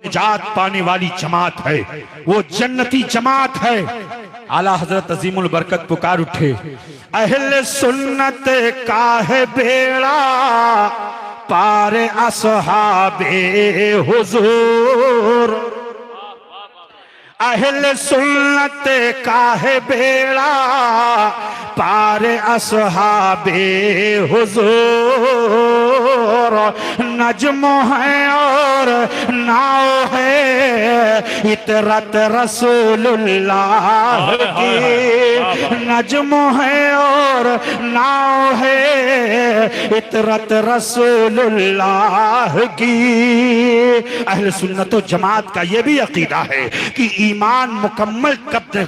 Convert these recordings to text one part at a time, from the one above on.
निजात पाने वाली जमात है, वो जन्नती जमात है। आला हजरत अजीमुल बरकत पुकार उठे, अहले सुन्नत का है बेड़ा पार असहाबे हुजूर, अहले सुन्नत का है बेड़ा पार असहाबे हुजूर, नज्म है और नाव है इतरत रसूलुल्लाह की, नज्म है और नाव है इतरत रसूलुल्लाह की। अहले सुन्नत व जमात का यह भी अकीदा है कि ईमान मुकम्मल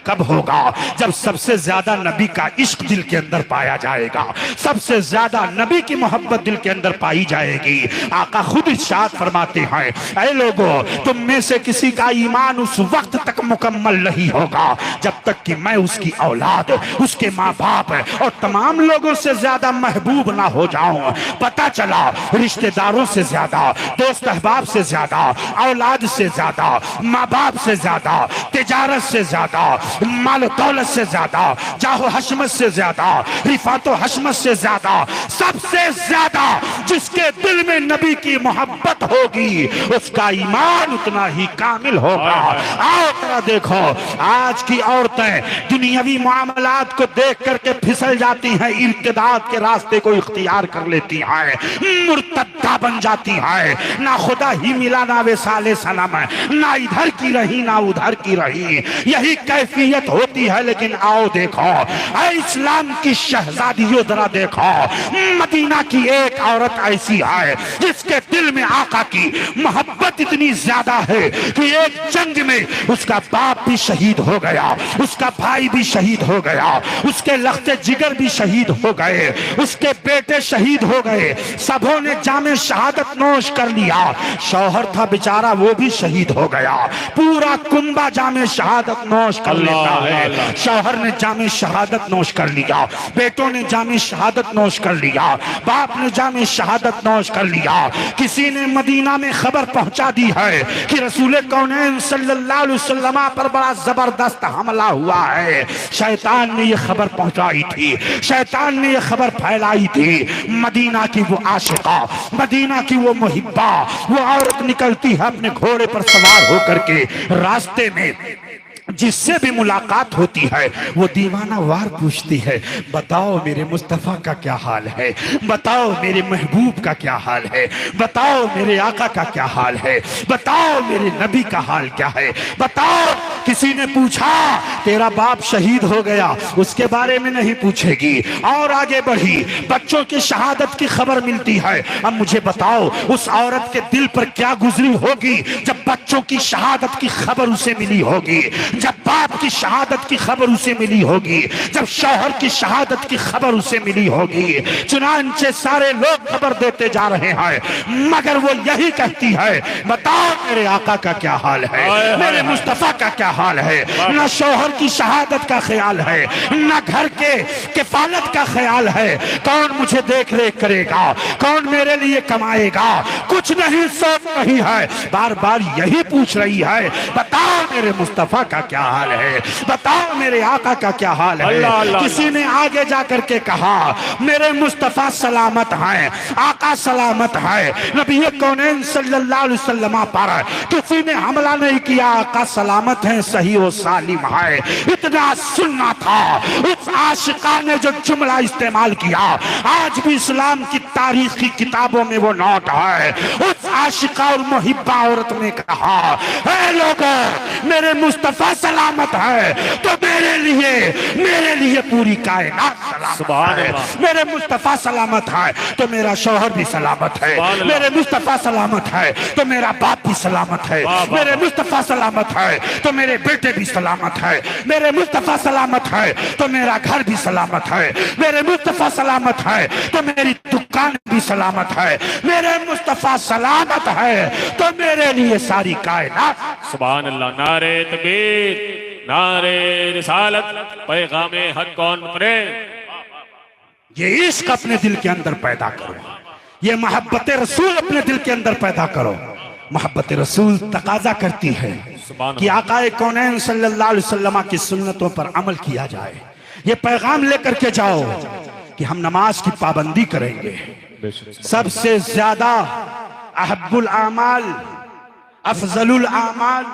कब होगा, जब सबसे ज्यादा नबी का इश्क दिल के अंदर पाया जाएगा, सबसे ज्यादा नबी की मोहब्बत दिल के अंदर पाई जाएगी। आका खुद इरशाद फरमाते हैं, ऐ लोगों, तुम में से किसी का ईमान उस वक्त तक मुकम्मल नहीं होगा जब तक कि मैं उसकी औलाद, उसके माँ बाप और तमाम लोगों से ज्यादा महबूब ना हो जाऊं। पता चला रिश्तेदारों से ज्यादा, दोस्त अहबाब से ज्यादा, औलाद से ज्यादा, माँ बाप से ज्यादा, तिजारत से ज्यादा, माल दौलत से ज्यादा, जाहो हशमत से ज्यादा, रिफातो हशमत से ज्यादा, सबसे ज्यादा जिसके दिल में नबी की मोहब्बत होगी उसका ईमान उतना ही कामिल होगा। आओ जरा देखो, आज की औरतें दुनियावी मामलात को देख करके फिसल जाती हैं, इर्तिदाद के रास्ते को इख्तियार कर लेती हैं, मुर्तद्दा बन जाती हैं, ना खुदा ही मिला ना वे साले सनम, ना इधर की रही ना उधर की रही, यही कैफियत होती है। लेकिन आओ देखो, ऐ इस्लाम की शहजादियों जरा देखो, मदीना की एक औरत ऐसी है जिसके दिल में आका की मोहब्बत इतनी ज्यादा है कि एक जंग में उसका बाप भी शहीद हो गया, उसका भाई भी शहीद हो गया, उसके लख्ते जिगर भी शहीद हो गए, उसके बेटे शहीद हो गए, सबों ने जामे शहादत नोश कर लिया, शौहर था बेचारा वो भी शहीद हो गया, पूरा कुंबा जामे शहादत नोश कर लेता है। शौहर ने जामे शहादत नोश कर लिया, बेटों ने जामे शहादत नोश कर लिया, बाप ने जामे शहादत नोश कर लिया। किसी ने मदीना में खबर पहुंचा दी है कि रसूल कौनैन सल्लल्लाहु अलैहि वसल्लम पर बड़ा जबरदस्त हमला हुआ है। शैतान ने यह खबर पहुंचाई थी, शैतान ने यह खबर फैलाई थी। मदीना की वो आशिका, मदीना की वो मुहिब्बा, वो औरत निकलती है अपने घोड़े पर सवार होकर के, रास्ते में जिससे भी मुलाकात होती है वो दीवाना वार पूछती है, बताओ मेरे मुस्तफ़ा का क्या हाल है, बताओ मेरे महबूब का क्या हाल है, बताओ मेरे आका का क्या हाल है, बताओ मेरे नबी का हाल क्या है, बताओ। किसी ने पूछा तेरा बाप शहीद हो गया, उसके बारे में नहीं पूछेगी, और आगे बढ़ी, बच्चों की शहादत की खबर मिलती है। अब मुझे बताओ उस औरत के दिल पर क्या गुजरी होगी जब बच्चों की शहादत की खबर उसे मिली होगी, जब बाप की शहादत की खबर उसे मिली होगी, जब शौहर की शहादत की खबर उसे मिली होगी। चुनांचे सारे लोग खबर देते जा रहे हैं, मगर वो यही कहती है, बताओ मेरे आका का क्या हाल है, मेरे मुस्तफा का क्या हाल है। ना शौहर की शहादत का ख्याल है, ना घर के किफालत का ख्याल है, कौन मुझे देख रेख करेगा, कौन मेरे लिए कमाएगा, कुछ नहीं सोच रही है, बार बार यही पूछ रही है, बताओ मेरे मुस्तफा का क्या हाल है, बताओ मेरे आका का क्या हाल है। किसी ने आगे जाकर के कहा, मेरे मुस्तफा सलामत हैं, आका सलामत है, नबी कौनैन सल्लल्लाहु अलैहि वसल्लम पर किसी ने हमला नहीं किया, आका सलामत हैं, सही व सालिम है। इतना सुनना था, उस आशिका ने जो जुमला इस्तेमाल किया आज भी इस्लाम की तारीख की किताबों में वो नोट है। उस आशिका और मुहिब्बा औरत ने कहा, हे लोगों मेरे मुस्तफा सलामत है तो मेरे लिए पूरी कायनात सलामत है, मेरे मुस्तफा सलामत है तो मेरा शौहर भी सलामत है, मेरे मुस्तफा सलामत है तो मेरा बाप भी सलामत है, मेरे मुस्तफा सलामत है तो मेरे बेटे भी सलामत है, मेरे मुस्तफा सलामत है तो मेरा घर भी सलामत है, मेरे मुस्तफा सलामत है तो मेरी दुकान भी सलामत है, मेरे मुस्तफा सलामत है तो मेरे लिए सारी कायनात। सुभान अल्लाह। नारे तकबीर, नारे रिसालत, पैगामे हक कौन उतरे। ये इश्क अपने दिल के अंदर पैदा करो, ये मोहब्बत रसूल अपने दिल के अंदर पैदा करो। मोहब्बत रसूल तकाजा करती है कि आकाए कौनैन सल्लल्लाहु अलैहि वसल्लम की सुन्नतों पर अमल किया जाए। ये पैगाम लेकर के जाओ कि हम नमाज की पाबंदी करेंगे। सबसे ज्यादा अहब्बुल आमाल, अफजलुल आमाल,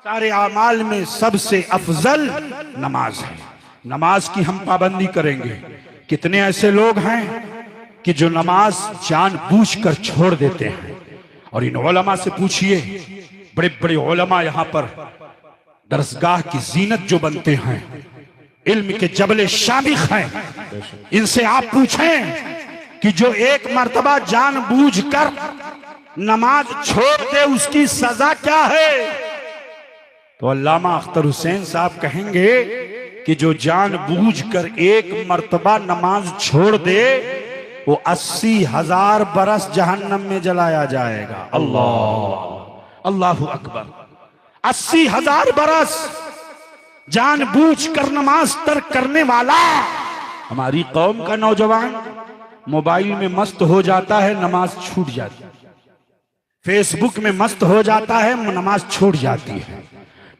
सारे आमाल में सबसे अफजल नमाज है। नमाज की हम पाबंदी करेंगे। कितने ऐसे लोग हैं कि जो नमाज जानबूझकर छोड़ देते हैं। और इन उलमा से पूछिए, बड़े बड़े उलमा यहाँ पर दरसगाह की जीनत जो बनते हैं, इल्म के जबले शामिख हैं, इनसे आप पूछें कि जो एक मर्तबा जानबूझकर नमाज छोड़ दे उसकी सजा क्या है, तो अल्लामा अख्तर हुसैन साहब कहेंगे कि जो जानबूझकर एक मर्तबा नमाज छोड़ दे वो 80,000 बरस जहन्नम में जलाया जाएगा। अल्लाह, अल्लाहु अकबर। 80,000 बरस जानबूझकर नमाज तर्क करने वाला। हमारी कौम का नौजवान मोबाइल में मस्त हो जाता है, नमाज छूट जाती है। फेसबुक में मस्त हो जाता है, नमाज छूट जाती है।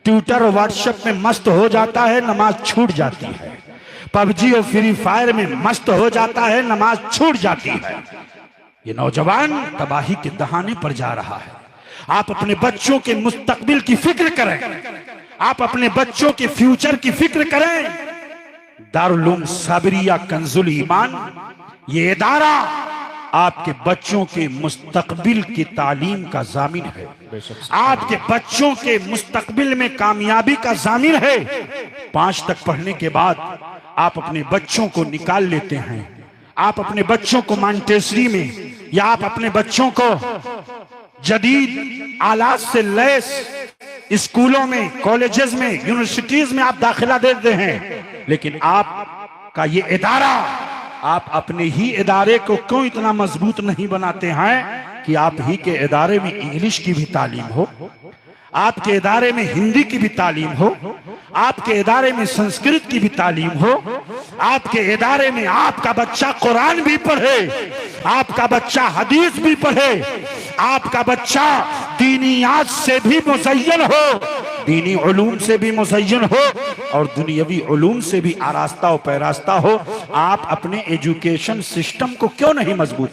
ट्विटर और व्हाट्सएप में मस्त हो जाता है, नमाज छूट जाती है। पबजी और फ्री फायर में मस्त हो जाता है, नमाज छूट जाती है। ये नौजवान तबाही के दहाने पर जा रहा है। आप अपने बच्चों के मुस्तकबिल की फिक्र करें, आप अपने बच्चों के फ्यूचर की फिक्र करें। दारुल उलूम साबरिया कंजुल ईमान, ये इदारा आपके बच्चों के मुस्तकबिल की तालीम का जामिन है, आपके बच्चों के मुस्तकबिल में कामयाबी का जामिन है। 5 तक पढ़ने के बाद आप अपने बच्चों को निकाल लेते हैं, आप अपने बच्चों को मॉन्टेसरी में या आप अपने बच्चों को जदीद आलात से लैस स्कूलों में, कॉलेजेस में, यूनिवर्सिटीज में आप दाखिला देते हैं। लेकिन आपका ये इदारा, आप अपने ही इदारे को क्यों इतना मजबूत नहीं बनाते हैं कि आप ही के इदारे में इंग्लिश की भी तालीम हो, आपके इदारे में हिंदी की भी तालीम हो, आपके इदारे में संस्कृत की भी तालीम हो, आपके इदारे में आपका बच्चा कुरान भी पढ़े, आपका बच्चा हदीस भी पढ़े, आपका बच्चा दीनियात से भी मुज़य्यन हो, दीनी उलूम से भी मुज़य्यन हो और दुनियावी उलूम से भी आरास्ता और पैरास्ता हो। आप अपने एजुकेशन सिस्टम को क्यों नहीं मजबूत,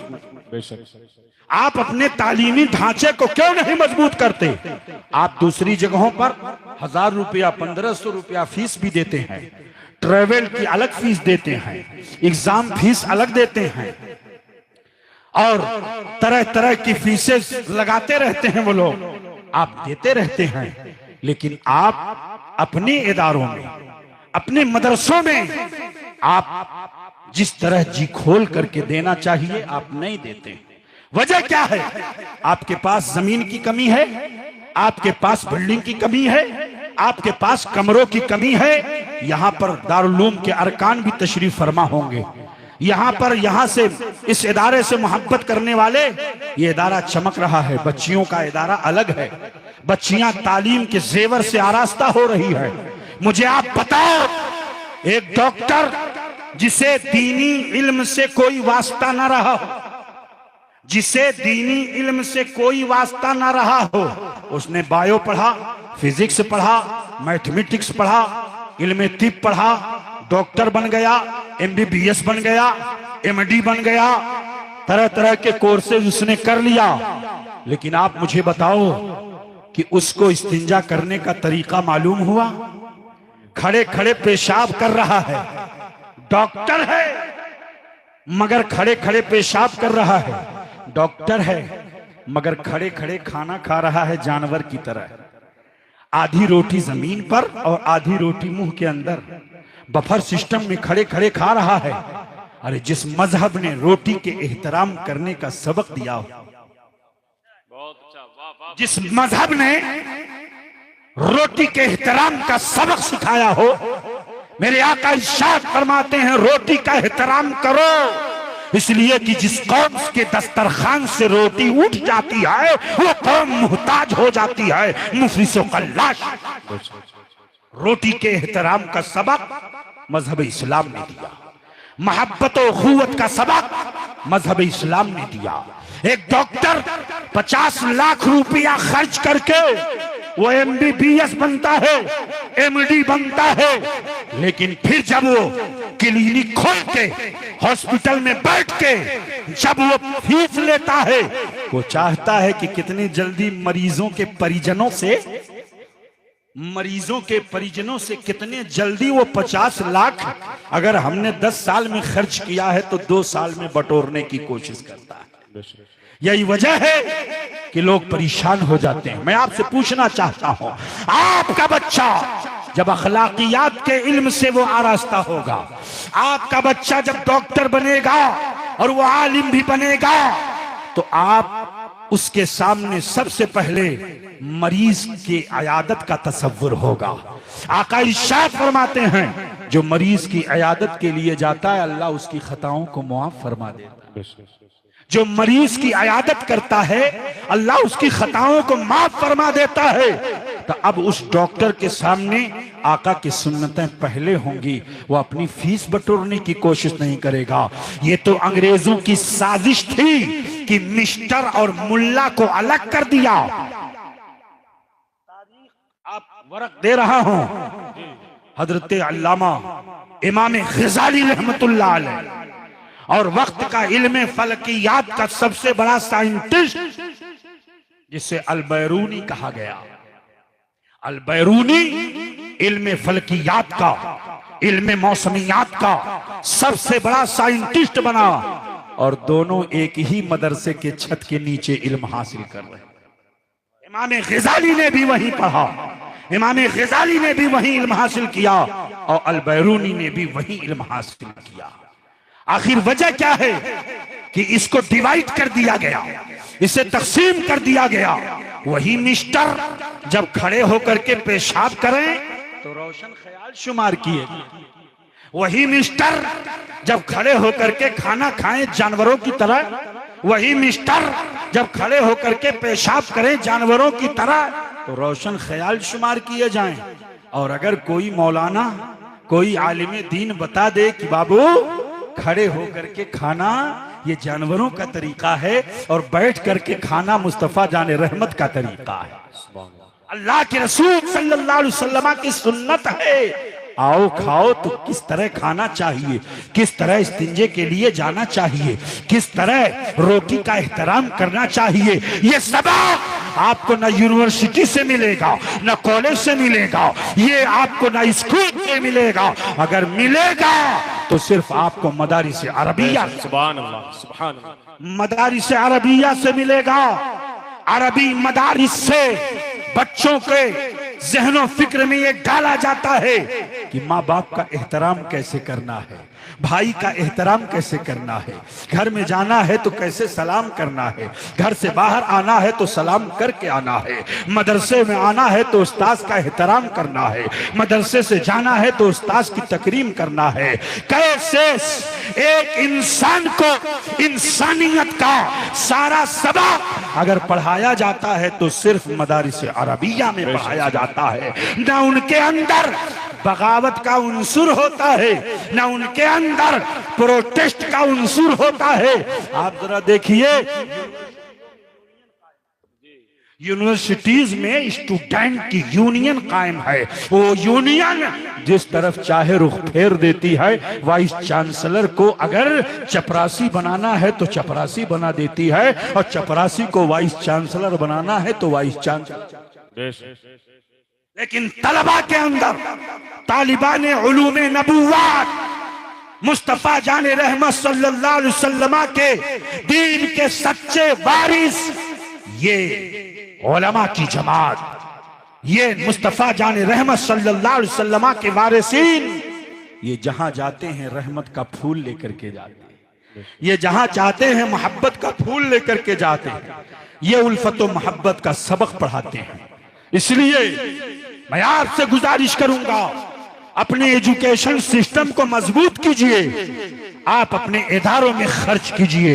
आप अपने तालीमी ढांचे को क्यों नहीं मजबूत करते? आप दूसरी जगहों पर 1000 रुपया, 1500 रुपया फीस भी देते हैं, ट्रेवल की अलग फीस देते हैं, एग्जाम फीस अलग देते हैं और तरह तरह की फीसेस लगाते रहते हैं वो लोग, आप देते रहते हैं। लेकिन आप अपने इदारों में, अपने मदरसों में आप जिस तरह जी खोल करके देना चाहिए आप नहीं देते। वजह क्या है? आपके पास जमीन की कमी है, आपके पास बिल्डिंग की कमी है, आपके पास कमरों की कमी है। यहाँ पर दारुल उलूम के अरकान भी तशरीफ फरमा होंगे। यहाँ पर, यहाँ से, इस इदारे से मोहब्बत करने वाले, ये इदारा चमक रहा है। बच्चियों का इदारा अलग है, बच्चियां तालीम के जेवर से आरास्ता हो रही है। मुझे आप बताओ, एक डॉक्टर जिसे दीनी इल्म से कोई वास्ता ना रहा हो, जिसे दीनी इल्म से कोई वास्ता ना रहा हो, उसने बायो पढ़ा, फिजिक्स पढ़ा, मैथमेटिक्स पढ़ा, इल्म तिब पढ़ा, डॉक्टर बन गया, MBBS बन गया, MD बन गया, तरह तरह के कोर्सेज उसने कर लिया। लेकिन आप मुझे बताओ कि उसको इस्तिंजा करने का तरीका मालूम हुआ? खड़े खड़े पेशाब कर रहा है, डॉक्टर है मगर खड़े खड़े पेशाब कर रहा है, डॉक्टर है मगर खड़े खड़े खाना खा रहा है जानवर की तरह। आधी रोटी जमीन पर और आधी रोटी मुंह के अंदर, बफर सिस्टम में खड़े खड़े खा रहा है। अरे जिस मजहब ने रोटी के एहतराम करने का सबक दिया हो, जिस मजहब ने रोटी के एहतराम का सबक सिखाया हो, मेरे आका इरशाद फरमाते हैं रोटी का एहतराम करो, इसलिए कि जिस कौम के दस्तरखान से रोटी उठ जाती है वो कौम मुहताज हो जाती है, मुफलिस व कल्लाश। रोटी के एहतराम का सबक मजहब इस्लाम ने दिया, मोहब्बत और अखुवत का सबक मजहब इस्लाम ने दिया। एक डॉक्टर 50 लाख रुपया खर्च करके वो MBBS बनता है, MD बनता है, लेकिन फिर जब वो क्लिनिक खोल के हॉस्पिटल में बैठ के जब वो फीस लेता है, वो चाहता है कि कितनी जल्दी मरीजों के परिजनों से कितने जल्दी वो 50 लाख अगर हमने 10 साल में खर्च किया है तो 2 साल में बटोरने की कोशिश करता है। यही वजह है कि लोग परेशान हो जाते हैं। मैं आपसे पूछना चाहता हूं, आपका बच्चा जब अखलाकियात के इल्म से वो आरास्ता होगा, आपका बच्चा जब डॉक्टर बनेगा और वो आलिम भी बनेगा, तो आप उसके सामने सबसे पहले मरीज की अयादत का तसव्वुर होगा। आका इरशाद फरमाते हैं, जो मरीज की अयादत के लिए जाता है अल्लाह उसकी खताओं को मुआफ फरमा देता है। जो मरीज की अयादत करता है अल्लाह उसकी खताओं को माफ फरमा देता है। तो अब उस डॉक्टर के सामने आका की सुन्नतें पहले होंगी, वो अपनी फीस बटोरने की कोशिश नहीं करेगा। ये तो अंग्रेजों की साजिश थी कि मिस्टर और मुल्ला को अलग कर दिया। आप वरक दे रहा हूं, हजरत अल्लामा इमाम ग़ज़ाली रहमतुल्लाह अलैह और वक्त का इल्म फलकियात का सबसे बड़ा साइंटिस्ट जिसे अल-बैरूनी कहा गया, अल-बैरूनी इल्म फलकियात का, इल्म मौसमियात का सबसे बड़ा साइंटिस्ट बना, और दोनों एक ही मदरसे के छत के नीचे इल्म हासिल कर रहे। इमाम ग़ज़ाली ने भी वहीं पढ़ा, इमाम ग़ज़ाली ने भी वहीं इल्म हासिल किया, और अल-बैरूनी ने भी वहीं इल्म हासिल किया। आखिर वजह क्या है कि इसको डिवाइड कर दिया गया, इसे तकसीम कर दिया गया। वही मिस्टर जब खड़े होकर के पेशाब करें तो रोशन ख्याल शुमार किए, वही मिस्टर जब खड़े होकर के खाना खाएं जानवरों की तरह, वही मिस्टर जब खड़े होकर के पेशाब करें जानवरों की तरह, तो रोशन ख्याल शुमार किए जाएं। और अगर कोई मौलाना, कोई आलिम दीन बता दे कि बाबू खड़े होकर के खाना ये जानवरों का तरीका है और बैठ करके खाना मुस्तफा जाने रहमत का तरीका है, अल्लाह के रसूल सल्लल्लाहु अलैहि वसल्लम की सुन्नत है, आओ खाओ, तो किस तरह खाना चाहिए, किस तरह इस्तिंजे के लिए जाना चाहिए, किस तरह रोटी का एहतराम करना चाहिए, ये सबक आपको ना यूनिवर्सिटी से मिलेगा, ना कॉलेज से मिलेगा, ये आपको ना स्कूल से मिलेगा। अगर मिलेगा तो सिर्फ आपको मदारिस अरबिया, सुभान अल्लाह, सुभान अल्लाह, मदारिस अरबिया से मिलेगा। अरबी मदारिस से बच्चों के ज़हनो फिक्र में ये डाला जाता है कि माँ बाप का एहतराम कैसे करना है, भाई का एहतराम कैसे करना है, घर में जाना है तो कैसे सलाम करना है, घर से बाहर आना है तो सलाम करके आना है, मदरसे में आना है तो उस्ताद का एहतराम करना है, मदरसे से जाना है तो उस्ताद की तकरीम करना है। कैसे एक इंसान को इंसानियत का सारा सबक अगर पढ़ाया जाता है तो सिर्फ मदारिस अरबिया में पढ़ाया जाता है। ना उनके अंदर बगावत का उन्सुर होता है, ना उनके अंदर प्रोटेस्ट का उन्सुर होता है। आप जरा देखिए, यूनिवर्सिटीज में स्टूडेंट की यूनियन कायम है, वो यूनियन जिस तरफ चाहे रुख फेर देती है। वाइस चांसलर को अगर चपरासी बनाना है तो चपरासी बना देती है, और चपरासी को वाइस चांसलर बनाना है तो वाइस चांसलर। लेकिन तलबा के अंदर तालिबान उलूम नबुव्वत मुस्तफा जाने रहमत सल्लल्लाहु अलैहि वसल्लम के दीन के सच्चे वारिस, ये उलमा की जमात, ये मुस्तफा जाने रहमत सल्लल्लाहु अलैहि वसल्लम के वारिसीन, ये जहां जाते हैं रहमत का फूल लेकर के जाते हैं, ये जहां चाहते हैं मोहब्बत का फूल लेकर के जाते हैं, ये उल्फत व मोहब्बत का सबक पढ़ाते हैं। इसलिए मैं आपसे गुजारिश करूंगा, अपने एजुकेशन सिस्टम को मजबूत कीजिए, आप अपने इदारों में खर्च कीजिए,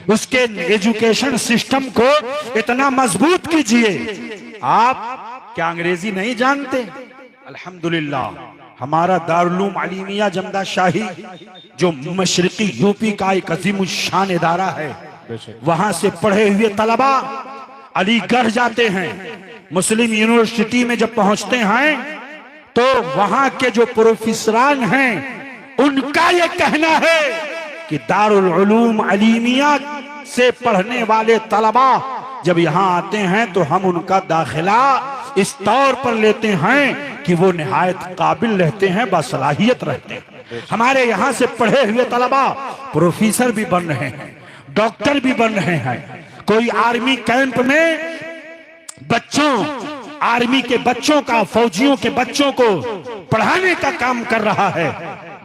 उसके एजुकेशन सिस्टम को इतना मजबूत कीजिए। आप क्या अंग्रेजी नहीं जानते? अल्हम्दुलिल्लाह, हमारा दारुल अलीमिया जमदा शाही जो मशरिकी यूपी का एक अजीम शान इदारा है, वहां से पढ़े हुए तलबा अलीगढ़ जाते हैं। मुस्लिम यूनिवर्सिटी में जब पहुंचते हैं तो वहां के जो प्रोफेसरान हैं उनका यह कहना है कि दारुल उलूम अलीमिया से पढ़ने वाले तलबा जब यहाँ आते हैं तो हम उनका दाखिला इस तौर पर लेते हैं कि वो निहायत काबिल रहते हैं, बासलाहियत रहते हैं। हमारे यहाँ से पढ़े हुए तलबा प्रोफेसर भी बन रहे हैं, डॉक्टर भी बन रहे हैं। कोई आर्मी कैंप में बच्चों, आर्मी के बच्चों का, फौजियों के बच्चों को पढ़ाने का काम कर रहा है।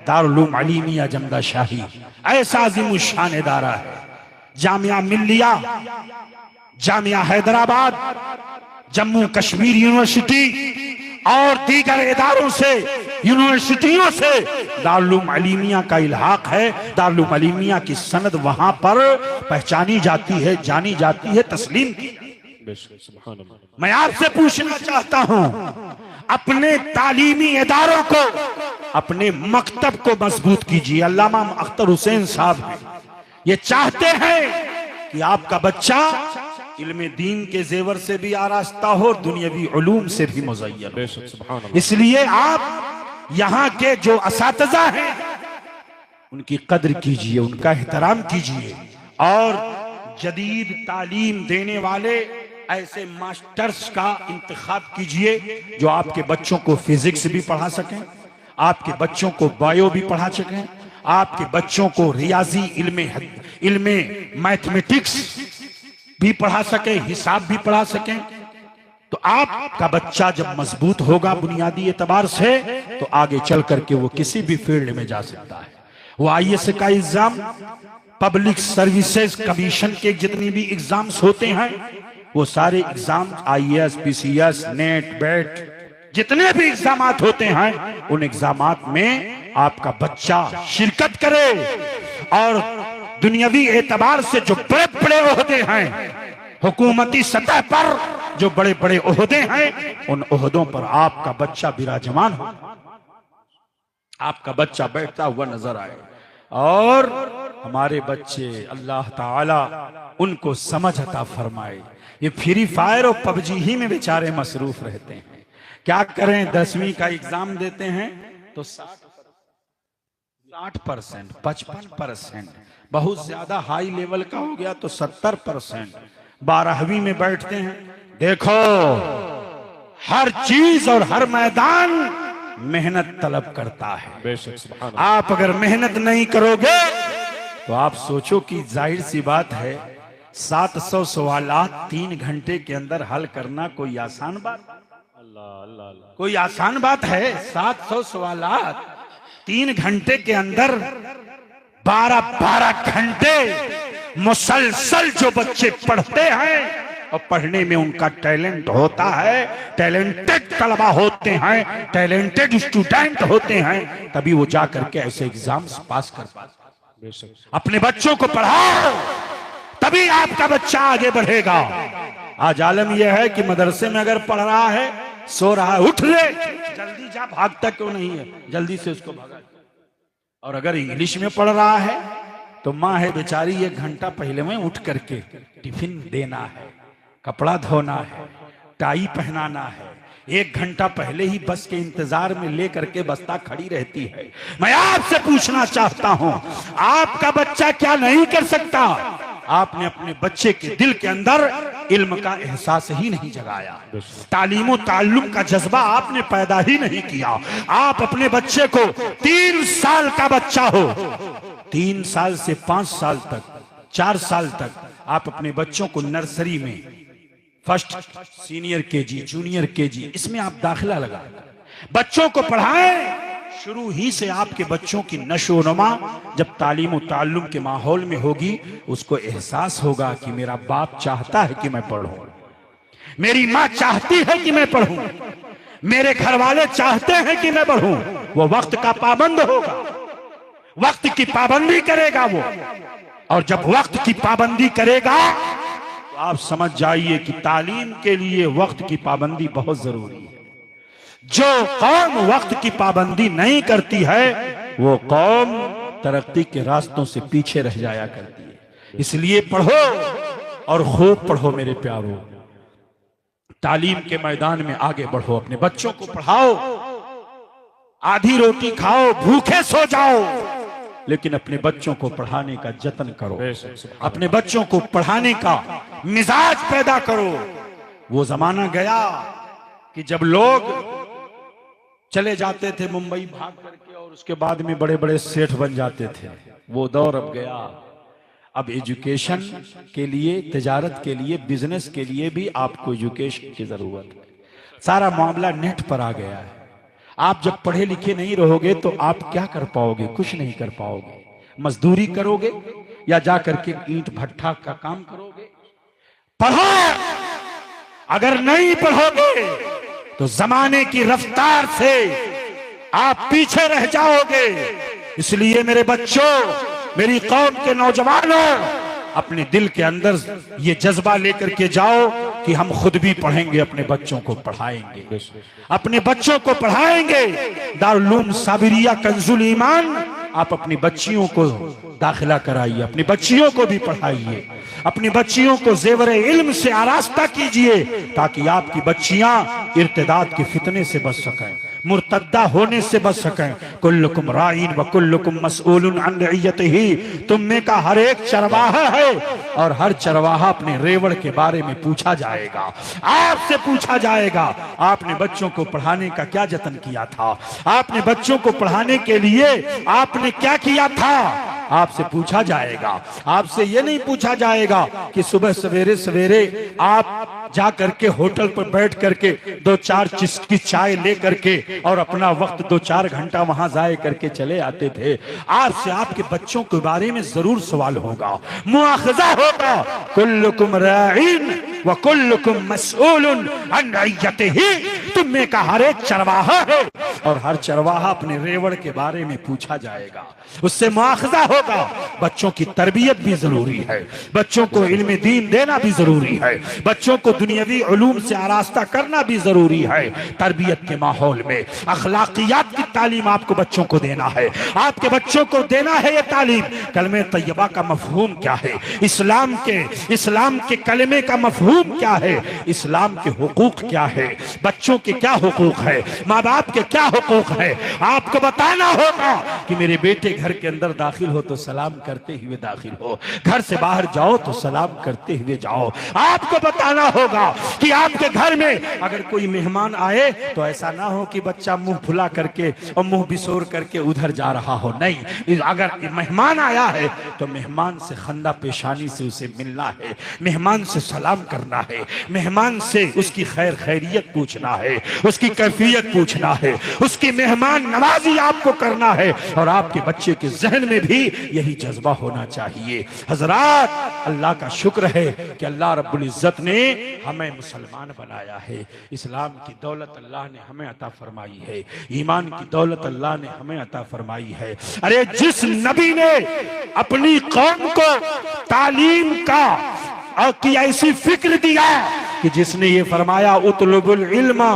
दारुल उलूम अलीमिया जमदा शाही ऐसा अज़ीमुश्शान इदारा है। जामिया मिल्लिया, जामिया हैदराबाद, जम्मू कश्मीर यूनिवर्सिटी और दीगर इदारों से, यूनिवर्सिटियों से दारुल उलूम अलीमिया का इल्हाक है। दारुल उलूम अलीमिया की सनद वहां पर पहचानी जाती है, जानी जाती है, तस्लीम की। मैं आपसे पूछना चाहता हूं, अपने तालीमी इदारों को, अपने मकतब को मजबूत कीजिए। अल्लामा अख्तर हुसैन साहब हैं, ये चाहते हैं कि आपका बच्चा इल्मे दीन के जेवर से भी आरास्ता हो, दुनियावी उलूम से भी मुज़य्यन हो। इसलिए आप यहाँ के जो असातिज़ा हैं उनकी कद्र कीजिए, उनका एहतराम कीजिए और जदीद तालीम देने वाले ऐसे मास्टर्स का इंतखाब कीजिए जो आपके बच्चों को फिजिक्स भी पढ़ा सकें, आपके बच्चों को बायो भी पढ़ा सकें, आपके बच्चों को रियाजी इल्मे मैथमेटिक्स भी पढ़ा सकें, हिसाब भी पढ़ा सकें। तो आपका बच्चा जब मजबूत होगा बुनियादी एतबार से तो आगे चल करके वो किसी भी फील्ड में जा सकता है। वो IAS का एग्जाम, पब्लिक सर्विसेज कमीशन के जितनी भी एग्जाम्स होते हैं वो सारे एग्जाम, IAS, PCS, नेट, बेट, जितने भी एग्जाम होते हैं उन एग्जाम में आपका बच्चा शिरकत करे और दुनियावी एतबार से जो बड़े बड़े ओहदे हैं, हुकूमती सतह पर जो बड़े बड़े ओहदे हैं, उन ओहदों पर आपका बच्चा विराजमान हो, आपका बच्चा बैठता हुआ नजर आए और हमारे बच्चे अल्लाह ताला उनको समझ अता फरमाए। ये फ्री फायर और PUBG ही में बेचारे मसरूफ रहते हैं। क्या करें, 10वीं का एग्जाम देते हैं तो 60%, 55%, बहुत ज्यादा हाई लेवल का हो गया तो 70%, 12वीं में बैठते हैं। देखो हर चीज और हर मैदान मेहनत तलब करता है। आप अगर मेहनत नहीं करोगे तो आप सोचो कि जाहिर सी बात है 700 सवालात 3 घंटे के अंदर हल करना कोई आसान बात? कोई आसान बात है? 700 सवालात 3 घंटे के अंदर 12-12 घंटे मुसलसल जो बच्चे पढ़ते हैं और पढ़ने में उनका टैलेंट होता है, टैलेंटेड तलबा होते हैं, टैलेंटेड स्टूडेंट होते हैं, तभी वो जा करके ऐसे एग्जाम्स पास कर पाते। अपने बच्चों को पढ़ाओ तभी आपका बच्चा आगे बढ़ेगा। आज आलम यह है कि मदरसे में अगर पढ़ रहा है, सो रहा है, उठ ले, जल्दी जा, भागता क्यों नहीं है, जल्दी से उसको भगा। और अगर इंग्लिश में पढ़ रहा है तो माँ है बेचारी 1 घंटा पहले में उठ करके टिफिन देना है, कपड़ा धोना है, टाई पहनाना है, 1 घंटा पहले ही बस के इंतजार में लेकर के बस्ता खड़ी रहती है। मैं आपसे पूछना चाहता हूं, आपका बच्चा क्या नहीं कर सकता? आपने अपने बच्चे के दिल के अंदर इल्म का एहसास ही नहीं जगाया, तालीम और ताल्लुम का जज्बा आपने पैदा ही नहीं किया। आप अपने बच्चे को 3 साल का बच्चा हो, 3 साल से 5 साल तक, 4 साल तक आप अपने बच्चों को नर्सरी में first, senior KG, junior KG इसमें आप दाखिला लगा बच्चों को पढ़ाएं। शुरू ही से आपके बच्चों की नशोनुमा जब तालीम और ताल्लुम के माहौल में होगी, उसको एहसास होगा कि मेरा बाप चाहता है कि मैं पढ़ूं, मेरी माँ चाहती है कि मैं पढ़ूं, मेरे घर वाले चाहते हैं कि मैं पढ़ूं। वो वक्त का पाबंद होगा, वक्त की पाबंदी करेगा वो, और जब वक्त की पाबंदी करेगा तो आप समझ जाइए कि तालीम के लिए वक्त की पाबंदी बहुत जरूरी है। जो कौम वक्त की पाबंदी नहीं करती है वो कौम तरक्की के रास्तों से पीछे रह जाया करती है। इसलिए पढ़ो और खूब पढ़ो मेरे प्यारों। तालीम के मैदान में आगे बढ़ो, अपने बच्चों को पढ़ाओ। आधी रोटी खाओ, भूखे सो जाओ, लेकिन अपने बच्चों को पढ़ाने का जतन करो, अपने बच्चों को पढ़ाने का मिजाज पैदा करो। वो जमाना गया कि जब लोग चले जाते थे मुंबई भाग करके और उसके बाद में बड़े बड़े सेठ बन जाते थे, वो दौर अब गया। अब एजुकेशन के लिए, तिजारत के लिए, बिजनेस के लिए भी आपको एजुकेशन की जरूरत है। सारा मामला नेट पर आ गया है। आप जब पढ़े लिखे नहीं रहोगे तो आप क्या कर पाओगे? कुछ नहीं कर पाओगे। मजदूरी करोगे या जा करके ईंट भट्ठा का काम करोगे? पढ़ो। अगर नहीं पढ़ोगे तो जमाने की रफ्तार से आप पीछे रह जाओगे। इसलिए मेरे बच्चों, मेरी कौम के नौजवानों, अपने दिल के अंदर ये जज्बा लेकर के जाओ कि हम खुद भी पढ़ेंगे, अपने बच्चों को पढ़ाएंगे, अपने बच्चों को पढ़ाएंगे। दारुल उलूम साबिरिया कंजुल ईमान, आप अपनी बच्चियों को दाखिला कराइए, अपनी बच्चियों को भी पढ़ाइए, अपनी बच्चियों को जेवर इल्म से आरास्ता कीजिए, ताकि आपकी बच्चियां इर्तिदाद के फितने से बच सकें, मुर्तद्दा होने से बच सकें। कुल्लुकुम राइन व कुल्लुकुम मसऊलुन अन रइयतिही, तुम में का हर एक चरवाहा है और हर चरवाहा अपने रेवड़ के बारे में पूछा जाएगा, आपसे पूछा जाएगा। आपने बच्चों को पढ़ाने का क्या जतन किया था? आपने बच्चों को पढ़ाने के लिए आपने क्या किया था? आपसे पूछा जाएगा। आपसे ये नहीं पूछा जाएगा कि सुबह सवेरे सवेरे आप जा करके होटल पर बैठ करके 2-4 की चाय ले करके और अपना वक्त 2-4 घंटा वहां जाए करके चले आते थे। आपसे आपके बच्चों के बारे में जरूर सवाल होगा, मुआखजा होगा। कुल्लुकुम राइन व कुल्लुकुम मसऊलुन अन रइयतिही, तुम में का हर एक चरवाहा है और हर चरवाहा अपने रेवड़ के बारे में पूछा जाएगा, उससे मुआखजा होगा। बच्चों की तरबियत भी जरूरी है, बच्चों को इल्म दीन देना भी जरूरी है, बच्चों को दुनियावी उलूम से आरास्ता करना भी जरूरी है। तरबियत के माहौल में अखलाकियात की तालीम आपको बच्चों को देना है, आपके बच्चों को देना है ये तालीम। कलमे तैयबा का मफहूम क्या है, इस्लाम के कलमे का मफहूम क्या है, इस्लाम के हुकूक क्या है, बच्चों के क्या हुकूक है, माँ बाप के क्या हुकूक है, आपको बताना होगा कि मेरे बेटे घर के अंदर दाखिल हो तो सलाम करते हुए दाखिल हो, घर से बाहर जाओ तो सलाम करते हुए जाओ। आपको बताना होगा कि आपके घर में अगर कोई मेहमान आए तो ऐसा ना हो कि बच्चा मुंह फुला करके और मुंह बिसोर करके उधर जा रहा हो। नहीं, अगर मेहमान आया है तो मेहमान से खंदा पेशानी से उसे मिलना है, मेहमान से सलाम करना है, मेहमान से उसकी खैर खैरियत पूछना है, उसकी कैफियत पूछना है, उसकी मेहमान नवाजी आपको करना है। और आपके बच्चे के जहन में भी यही जज्बा होना चाहिए। हजरात, अल्लाह का शुक्र है कि अल्लाह रब्बुल इज्जत ने हमें मुसलमान बनाया है। इस्लाम की दौलत अल्लाह ने हमें अता फरमाई है, ईमान की दौलत अल्लाह ने हमें अता फरमाई है। अरे जिस नबी ने अपनी कौम को तालीम का और की ऐसी फिक्र दिया कि जिसने ये फरमाया उतलुबुल इल्मा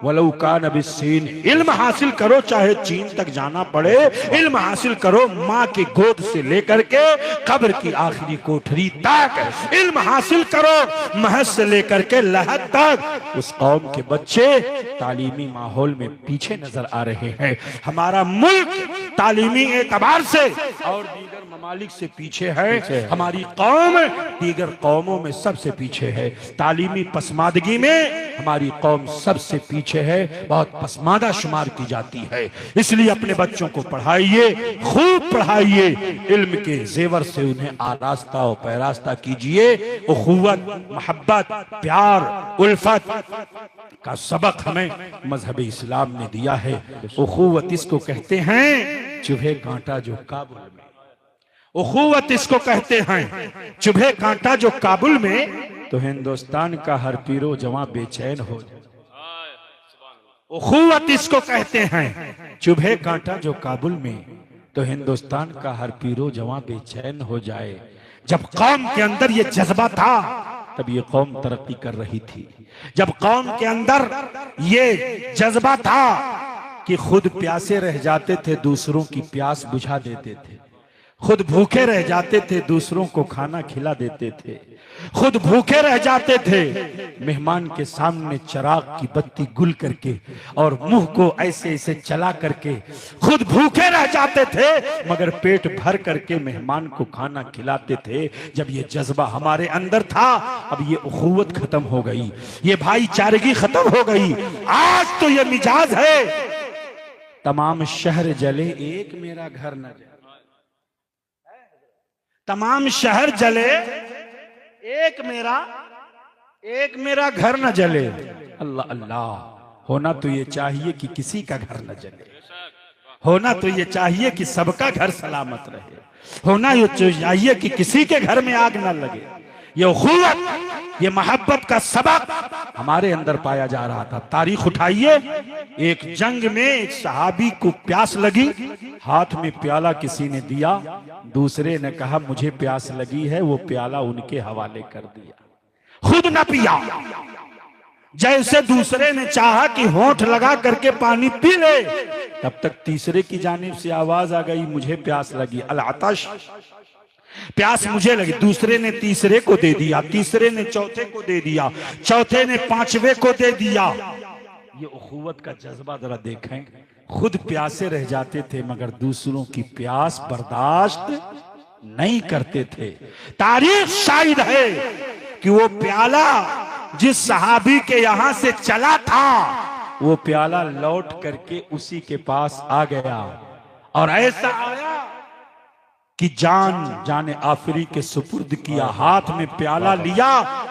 वलौ कान बिस्सीन, इल्म हासिल करो चाहे चीन तक जाना पड़े, इल्म हासिल करो माँ की गोद से लेकर के कब्र की आखिरी कोठरी तक, इल्म हासिल करो महज से लेकर के लहद तक। उस कौम के बच्चे तालीमी माहौल में पीछे नजर आ रहे हैं। हमारा मुल्क तालीमी एतबार से और दीगर ममालिक से पीछे है, हमारी कौम दीगर कौमों में सबसे पीछे है। तालीमी पसमादगी में हमारी कौम सबसे पीछे है, बहुत पसमादा शुमार की जाती है। इसलिए अपने बच्चों को पढ़ाइए, खूब पढ़ाइए, इल्म के जेवर से उन्हें आरास्ता और पैरास्ता कीजिए। उखुवत, मोहब्बत, प्यार, उल्फत का सबक हमें मजहब इस्लाम ने दिया है। उखुवत इसको कहते हैं चुभे कांटा जो काबुल में, उखुवत इसको कहते हैं चुभे कांटा जो काबुल में, तो हिंदुस्तान का हर पीरो जवां बेचैन हो जाए। उखुवत इसको कहते हैं चुभे कांटा जो काबुल में, तो हिंदुस्तान का हर पीरो जवां बेचैन हो जाए। जब कौम के अंदर ये जज्बा था तब ये कौम तरक्की कर रही थी। जब कौम के अंदर ये जज्बा था कि खुद प्यासे रह जाते थे, दूसरों की प्यास बुझा देते थे, खुद भूखे रह जाते थे, दूसरों को खाना खिला देते थे। खुद भूखे रह जाते थे, मेहमान के सामने चिराग की बत्ती गुल करके और मुंह को ऐसे ऐसे चला करके खुद भूखे रह जाते थे, मगर पेट भर करके मेहमान को खाना खिलाते थे। जब ये जज्बा हमारे अंदर था, अब ये उखुवत खत्म हो गई, ये भाईचारगी खत्म हो गई। आज तो ये मिजाज है, तमाम शहर जले एक मेरा घर न जले, तमाम शहर जले एक मेरा घर न जले। अल्लाह अल्लाह, होना तो ये चाहिए कि किसी का घर न जले, होना तो ये चाहिए कि सबका घर सलामत रहे, होना ये चाहिए कि किसी के घर में आग न लगे। ये उखुवत, ये मोहब्बत का सबक हमारे अंदर पाया जा रहा था। तारीख उठाइए, एक जंग में एक सहाबी को प्यास लगी, हाथ में प्याला किसी ने दिया, दूसरे ने कहा मुझे प्यास लगी है, वो प्याला उनके हवाले कर दिया, खुद न पिया। जैसे दूसरे ने चाहा कि होंठ लगा करके पानी पी ले, तब तक तीसरे की जानिब से आवाज आ गई मुझे प्यास लगी, अल आतश, प्यास मुझे लगी। दूसरे ने तीसरे को दे दिया, तीसरे ने चौथे को दे दिया, चौथे ने पांचवे को दे दिया। ये उखुवत का जज्बा जरा देखें। खुद प्यासे रह जाते थे मगर दूसरों की प्यास बर्दाश्त नहीं करते थे। तारीख शाहिद है कि वो प्याला जिस सहाबी के यहां से चला था, वो प्याला लौट करके उसी के पास आ गया, और ऐसा आया कि जाने आफरी के सुपुर्द किया, हाथ में प्याला लिया,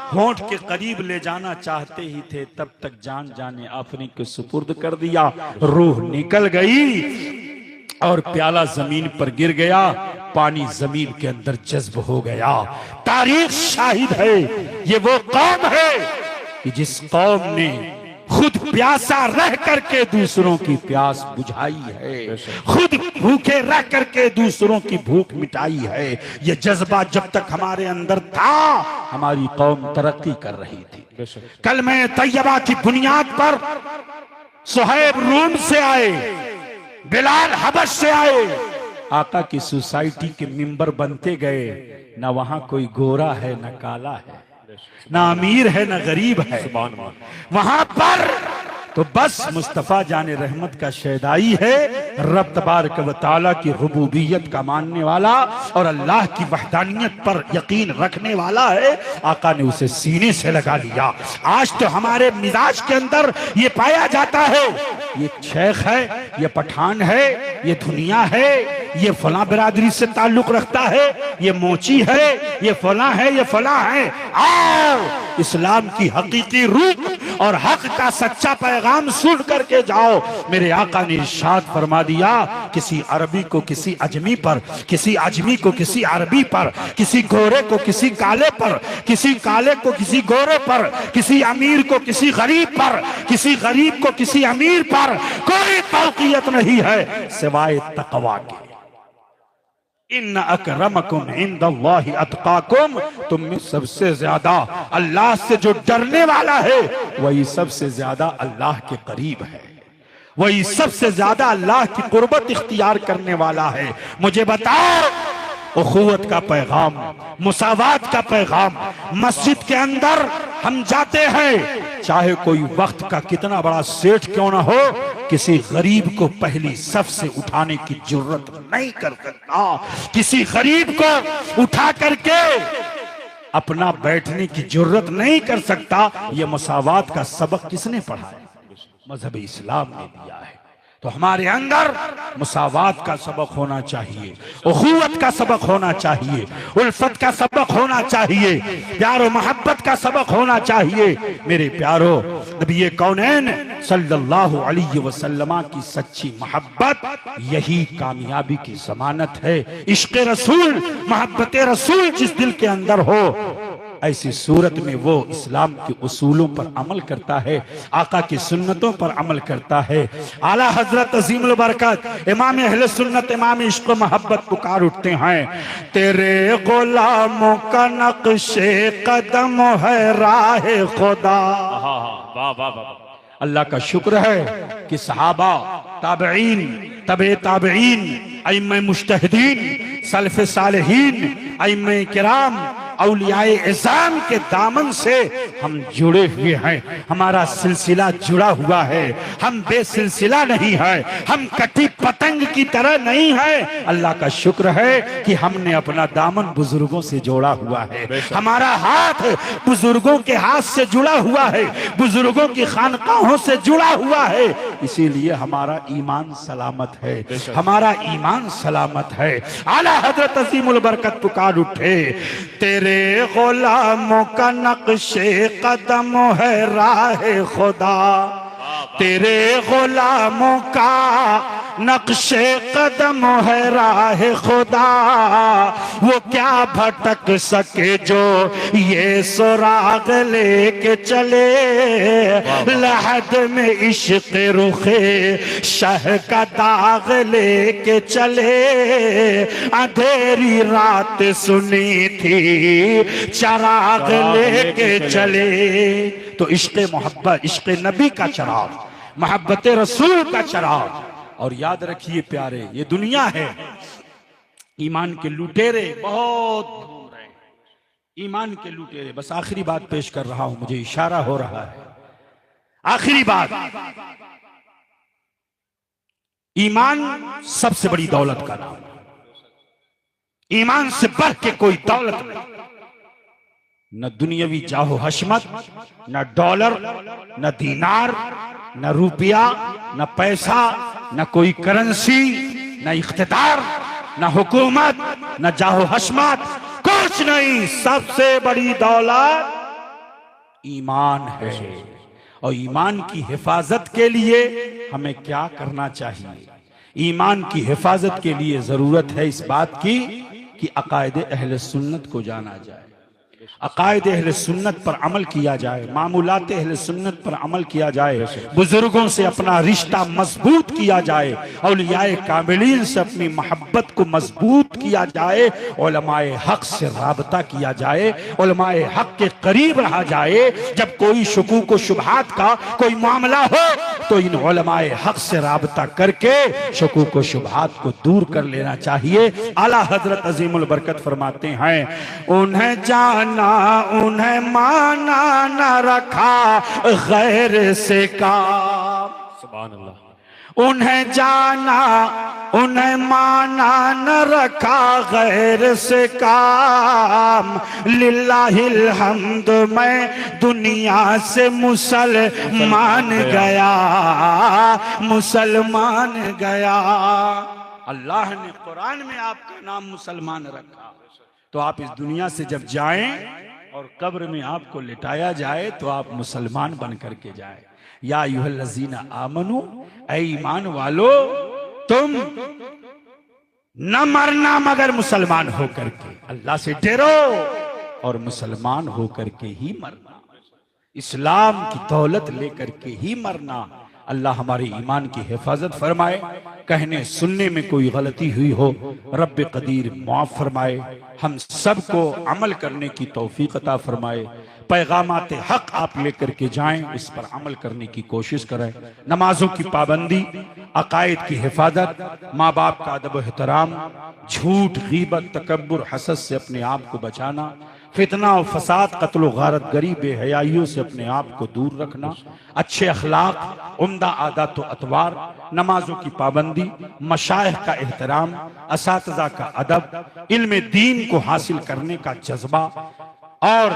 होंठ के करीब ले जाना चाहते ही थे, तब तक जाने आफरी के सुपुर्द कर दिया। रूह निकल गई और प्याला जमीन पर गिर गया, पानी जमीन के अंदर जज्ब हो गया। तारीख शाहिद है, ये वो कौम है कि जिस कौम ने खुद प्यासा रह करके दूसरों की प्यास बुझाई है, खुद भूखे रह करके दूसरों की भूख मिटाई है। ये जज्बा जब तक हमारे अंदर था, हमारी कौम तरक्की कर रही थी। कलमे तैयबा की बुनियाद पर सुहैब रूम से आए, बिलाल हबश से आए, आका की सोसाइटी के मेंबर बनते गए। ना वहां कोई गोरा है न काला है, ना अमीर है ना गरीब है, वहां पर तो बस मुस्तफा जाने रहमत का शहदाई है, रब तबारक व तआला की रुबूबियत का मानने वाला और अल्लाह की वहदानियत पर यकीन रखने वाला है। आका ने उसे सीने से लगा लिया। आज तो हमारे मिजाज के अंदर ये पाया जाता है, ये शेख है, ये पठान है, ये दुनिया है, ये फला बिरादरी से ताल्लुक रखता है, ये मोची है, ये फला है, ये फला है। आओ इस्लाम की हकीकी रूह और हक का सच्चा पैगाम सुन करके जाओ। मेरे आका ने इरशाद फरमा दिया, किसी अरबी को किसी अजमी पर, किसी अजमी को किसी अरबी पर, किसी गोरे को किसी काले पर, किसी काले को किसी गोरे पर, किसी अमीर को किसी गरीब पर, किसी गरीब को किसी अमीर पर कोई फौकियत नहीं है सिवाय तकवा के। इन्न अकरमकुम इंदल्लाहि अतकाकुम, तुम में सबसे ज्यादा अल्लाह से जो डरने वाला है वही सबसे ज्यादा अल्लाह के करीब है, वही सबसे ज्यादा अल्लाह की कुर्बत इख्तियार करने वाला है। मुझे बताओ, उखुवत का पैगाम, मुसावात का पैगाम मस्जिद के अंदर हम जाते हैं, चाहे कोई वक्त का कितना बड़ा सेठ क्यों ना हो, किसी गरीब को पहली सफ से उठाने की जरूरत नहीं कर सकता। किसी गरीब को उठा करके अपना बैठने की जरूरत नहीं कर सकता। यह मुसावात का सबक किसने पढ़ाया? मजहब इस्लाम ने दिया है। तो हमारे अंदर मुसावात का सबक होना चाहिए, उखुवत का सबक होना चाहिए, उल्फत का सबक होना चाहिए, प्यारो मोहब्बत का सबक होना चाहिए। मेरे प्यारो, नबी कौनैन सल्लल्लाहु अलैहि वसल्लम की सच्ची मोहब्बत यही कामयाबी की जमानत है। इश्क रसूल, मोहब्बत रसूल जिस दिल के अंदर हो, ऐसी सूरत में वो इस्लाम के उसूलों पर अमल करता है, आका की सुन्नतों पर अमल करता है। आला हजरत अज़ीमुल बरकत इमाम अहले सुन्नत, इमाम इश्क मोहब्बत पुकार उठते हैं, तेरे गुलामों का नक्शे कदम है राह खुदा। वाह वाह वाह। अल्लाह का शुक्र है कि सहाबा, ताबईन, तबे ताबईन, अइम्मा मुज्तहिदीन, सल्फ़े सालेहीन, अइम्मे किराम, औलियाए इज़ाम के दामन से हम जुड़े हुए हैं। हमारा सिलसिला जुड़ा हुआ है, हम बेसिलसिला नहीं है, हम कटी पतंग की तरह नहीं है। अल्लाह का शुक्र है कि हमने अपना दामन बुजुर्गों से जोड़ा हुआ है। हमारा हाथ बुजुर्गों के हाथ से जुड़ा हुआ है, बुजुर्गों की खानकाहों से जुड़ा हुआ है। इसीलिए हमारा ईमान सलामत है, हमारा ईमान सलामत है। आला हजरत अज़ीमुल बरकत पुकार उठे, तेरे गुलामों का नक्शे कदम है राह खुदा, तेरे गुलामों का नक्शे कदम है राह खुदा, वो क्या भटक सके जो ये सुराग लेके चले, लहद में इश्क रुखे शह का दाग लेके चले, अंधेरी रात सुनी थी चराग लेके चले। तो इश्क मोहब्बत, इश्क नबी का चराग, मोहब्बत रसूल का चराग। और याद रखिए प्यारे, ये दुनिया है, ईमान के लुटेरे बहुत दूर हैं, ईमान के लुटेरे। बस आखिरी बात पेश कर रहा हूं, मुझे इशारा हो रहा है, आखिरी बात। ईमान सबसे बड़ी दौलत का नाम, ईमान से बढ़ के कोई दौलत नहीं। न दुनियावी जाहो हशमत, न डॉलर, न दीनार, न रुपया, न पैसा, न कोई करेंसी, न इख्तिदार, न हुकूमत, न जाहो हशमत, कुछ नहीं। सबसे बड़ी दौलत ईमान है। और ईमान की हिफाजत के लिए हमें क्या करना चाहिए? ईमान की हिफाजत के लिए जरूरत है इस बात की कि अकायदे अहले सुन्नत को जाना जाए, अकायदे अहले सुन्नत पर अमल किया जाए, मामूलात अहले सुन्नत पर अमल किया जाए, बुजुर्गों से अपना रिश्ता मजबूत किया जाए, औलियाए कामिलीन से अपनी मोहब्बत को मजबूत किया जाए, उलमाए हक से राबता किया जाए, उलमाए हक के करीब रहा जाए। जब कोई शुकूक व शुबहात का कोई मामला हो तो इन उलमाए हक से राबता करके शुकूक व शुबहात को दूर कर लेना चाहिए। आला हजरत अजीमुल बरकत फरमाते हैं, उन्हें जाना उन्हें माना न रखा गैर से काम, सुभान अल्लाह। उन्हें जाना उन्हें माना न रखा गैर से काम, लिल्लाहिल हम्द मैं दुनिया से मुसलमान गया, मुसलमान गया। अल्लाह ने कुरान में आपका नाम मुसलमान रखा, तो आप इस दुनिया से जब जाएं और कब्र में आपको लिटाया जाए तो आप मुसलमान बन करके जाएं। या अय्युहल्लज़ीना आमनू, ऐ ईमान वालो, तुम न मरना मगर मुसलमान होकर के। अल्लाह से डरो और मुसलमान होकर के ही मरना, इस्लाम की दौलत लेकर के ही मरना। अल्लाह हमारे ईमान की हिफाजत फरमाए, कहने सुनने में कोई गलती हुई हो रब्बे कदीर माफ फरमाए, हम सबको अमल करने की तौफीक अता फरमाए। पैगामात हक आप लेकर के जाएं, इस पर अमल करने की कोशिश करें। नमाजों की पाबंदी, अकायद की हिफाजत, माँ बाप का अदब एहतराम, झूठ, गीबत, तकब्बुर, हसद से अपने आप को बचाना, फितना और फसाद, कत्ल गारत गरी, बेहयाइयों से अपने आप को दूर रखना, अच्छे अखलाक, उम्दा आदत व अतवार, नमाजों की पाबंदी, मशाइख का एहतराम, असातिज़ा का अदब, इल्म दीन को हासिल करने का जज्बा और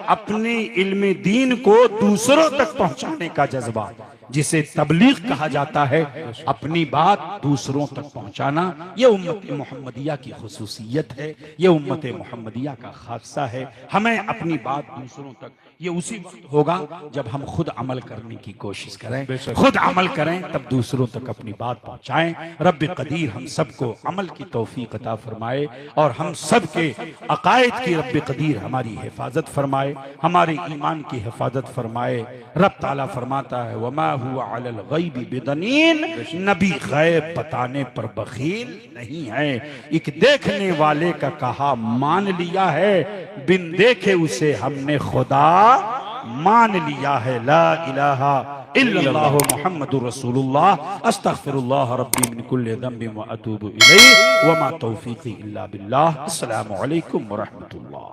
अपने इल्म दीन को दूसरों तक पहुंचाने का जज्बा, जिसे तबलीग कहा जाता है, अपनी बात दूसरों तक पहुंचाना। यह उम्मत मोहम्मदिया की खुसूसियत है, यह उम्मत मोहम्मदिया का खासा है। हमें अपनी बात दूसरों तक, ये उसी वक्त होगा जब हम खुद अमल करने की कोशिश करें, खुद अमल करें, तब दूसरों तक अपनी बात पहुंचाएं। रब्बे कदीर हम सबको अमल की तौफीक अता फरमाए और हम सब के अकायद की रब्बे कदीर हमारी हिफाजत फरमाए, हमारे ईमान की हिफाजत फरमाए। रब ताला फरमाता है, वमा हुआ अलल गैबि बिदनीन, नबी गैब बताने पर बखील नहीं है। एक देखने वाले का कहा मान लिया है, बिन देखे उसे हमने खुदा मान लिया है। ला इलाहा इल्लल्लाहु मुहम्मदुर रसूलुल्लाह अस्तगफिरुल्लाह रब्बी मिन कुल्लि ज़ंबिन व अतूबु इलैहि व मा तौफीक़ी इल्ला बिल्लाह। अस्सलामु अलैकुम व रहमतुल्लाह।